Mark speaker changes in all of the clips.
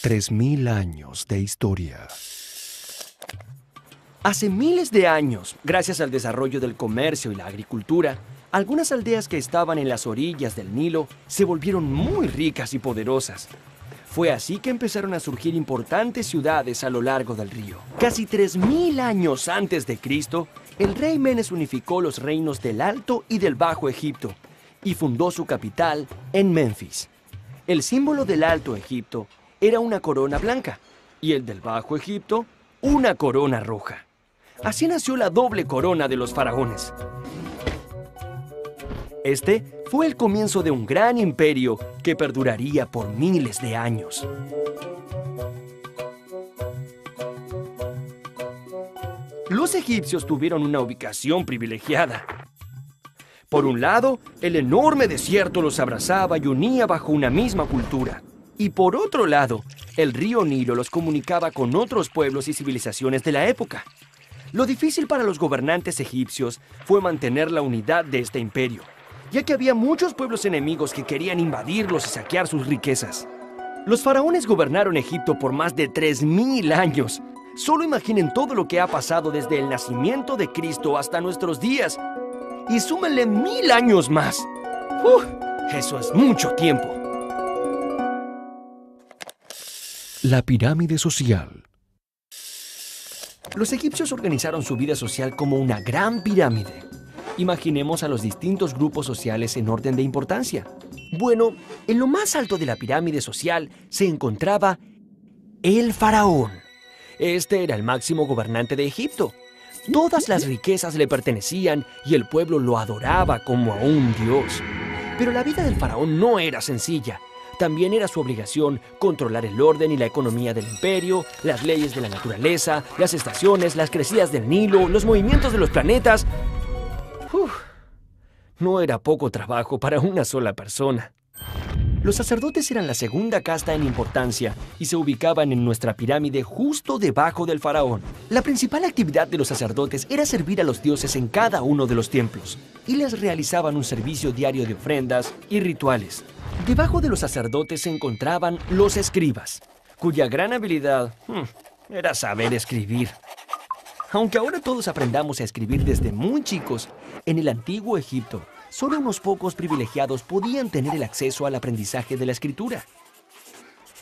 Speaker 1: 3000 años de historia.
Speaker 2: Hace miles de años, gracias al desarrollo del comercio y la agricultura, algunas aldeas que estaban en las orillas del Nilo se volvieron muy ricas y poderosas. Fue así que empezaron a surgir importantes ciudades a lo largo del río. Casi 3000 años antes de Cristo, el rey Menes unificó los reinos del Alto y del Bajo Egipto y fundó su capital en Menfis. El símbolo del Alto Egipto era una corona blanca y el del Bajo Egipto una corona roja. Así nació la doble corona de los faraones. Este fue el comienzo de un gran imperio que perduraría por miles de años. Los egipcios tuvieron una ubicación privilegiada. Por un lado, el enorme desierto los abrazaba y unía bajo una misma cultura. Y por otro lado, el río Nilo los comunicaba con otros pueblos y civilizaciones de la época. Lo difícil para los gobernantes egipcios fue mantener la unidad de este imperio, ya que había muchos pueblos enemigos que querían invadirlos y saquear sus riquezas. Los faraones gobernaron Egipto por más de 3000 años. Solo imaginen todo lo que ha pasado desde el nacimiento de Cristo hasta nuestros días. Y súmenle 1000 años más. Eso es mucho tiempo.
Speaker 1: La pirámide social.
Speaker 2: Los egipcios organizaron su vida social como una gran pirámide. Imaginemos a los distintos grupos sociales en orden de importancia. Bueno, en lo más alto de la pirámide social se encontraba el faraón. Este era el máximo gobernante de Egipto. Todas las riquezas le pertenecían y el pueblo lo adoraba como a un dios. Pero la vida del faraón no era sencilla. También era su obligación controlar el orden y la economía del imperio, las leyes de la naturaleza, las estaciones, las crecidas del Nilo, los movimientos de los planetas. No era poco trabajo para una sola persona. Los sacerdotes eran la segunda casta en importancia y se ubicaban en nuestra pirámide justo debajo del faraón. La principal actividad de los sacerdotes era servir a los dioses en cada uno de los templos y les realizaban un servicio diario de ofrendas y rituales. Debajo de los sacerdotes se encontraban los escribas, cuya gran habilidad era saber escribir. Aunque ahora todos aprendamos a escribir desde muy chicos, en el antiguo Egipto, solo unos pocos privilegiados podían tener el acceso al aprendizaje de la escritura.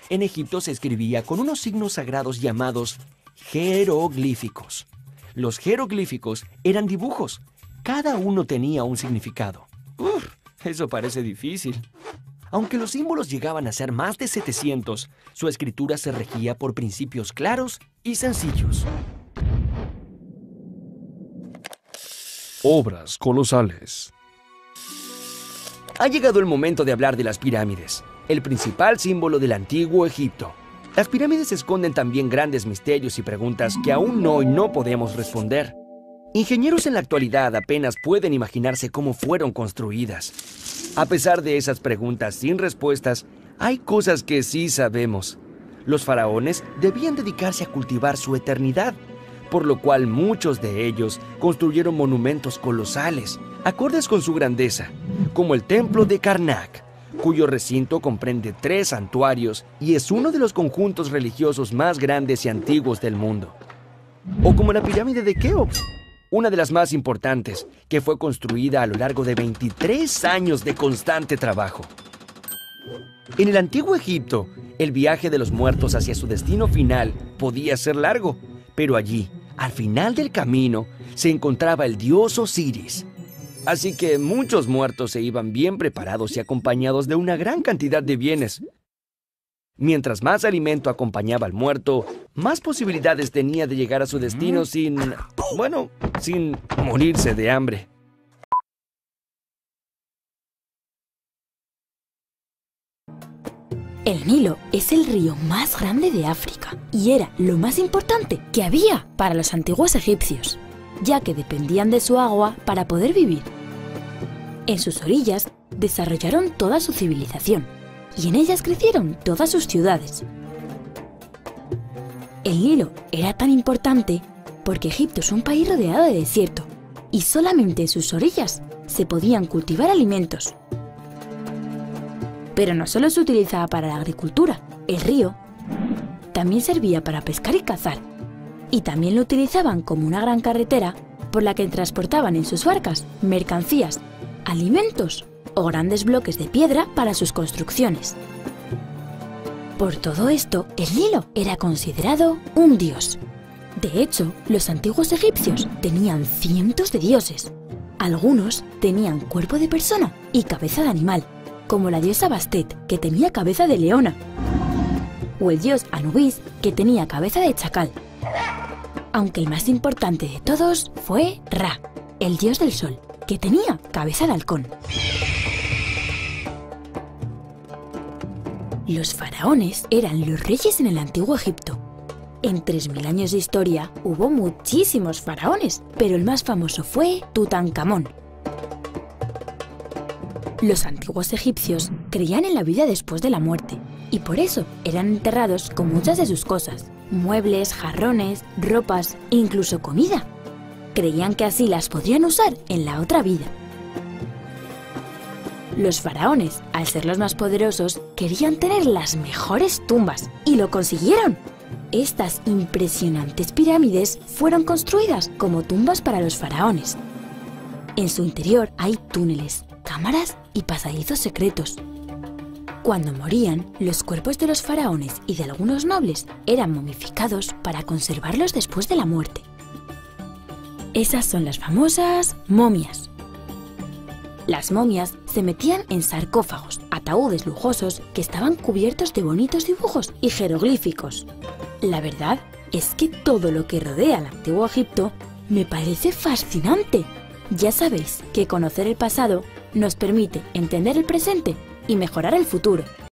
Speaker 2: En Egipto se escribía con unos signos sagrados llamados jeroglíficos. Los jeroglíficos eran dibujos. Cada uno tenía un significado. Eso parece difícil. Aunque los símbolos llegaban a ser más de 700, su escritura se regía por principios claros y sencillos.
Speaker 1: Obras colosales.
Speaker 2: Ha llegado el momento de hablar de las pirámides, el principal símbolo del antiguo Egipto. Las pirámides esconden también grandes misterios y preguntas que aún hoy no podemos responder. Ingenieros en la actualidad apenas pueden imaginarse cómo fueron construidas. A pesar de esas preguntas sin respuestas, hay cosas que sí sabemos. Los faraones debían dedicarse a cultivar su eternidad, por lo cual muchos de ellos construyeron monumentos colosales, acordes con su grandeza, como el templo de Karnak, cuyo recinto comprende 3 santuarios y es uno de los conjuntos religiosos más grandes y antiguos del mundo. O como la pirámide de Keops, una de las más importantes, que fue construida a lo largo de 23 años de constante trabajo. En el antiguo Egipto, el viaje de los muertos hacia su destino final podía ser largo, pero allí, al final del camino, se encontraba el dios Osiris. Así que muchos muertos se iban bien preparados y acompañados de una gran cantidad de bienes. Mientras más alimento acompañaba al muerto, más posibilidades tenía de llegar a su destino sin morirse de hambre.
Speaker 3: El Nilo es el río más grande de África y era lo más importante que había para los antiguos egipcios, ya que dependían de su agua para poder vivir. En sus orillas desarrollaron toda su civilización y en ellas crecieron todas sus ciudades. El Nilo era tan importante porque Egipto es un país rodeado de desierto y solamente en sus orillas se podían cultivar alimentos. Pero no solo se utilizaba para la agricultura. El río también servía para pescar y cazar, y también lo utilizaban como una gran carretera por la que transportaban en sus barcas mercancías, alimentos o grandes bloques de piedra para sus construcciones. Por todo esto, el Nilo era considerado un dios. De hecho, los antiguos egipcios tenían cientos de dioses. Algunos tenían cuerpo de persona y cabeza de animal, como la diosa Bastet, que tenía cabeza de leona, o el dios Anubis, que tenía cabeza de chacal. Aunque el más importante de todos fue Ra, el dios del sol, que tenía cabeza de halcón. Los faraones eran los reyes en el antiguo Egipto. En 3000 años de historia hubo muchísimos faraones, pero el más famoso fue Tutankamón. Los antiguos egipcios creían en la vida después de la muerte, y por eso eran enterrados con muchas de sus cosas, muebles, jarrones, ropas e incluso comida. Creían que así las podrían usar en la otra vida. Los faraones, al ser los más poderosos, querían tener las mejores tumbas, y lo consiguieron. Estas impresionantes pirámides fueron construidas como tumbas para los faraones. En su interior hay túneles, cámaras y pasadizos secretos. Cuando morían, los cuerpos de los faraones y de algunos nobles eran momificados para conservarlos después de la muerte. Esas son las famosas momias. Las momias se metían en sarcófagos, ataúdes lujosos que estaban cubiertos de bonitos dibujos y jeroglíficos. La verdad es que todo lo que rodea al antiguo Egipto me parece fascinante. Ya sabéis que conocer el pasado nos permite entender el presente y mejorar el futuro.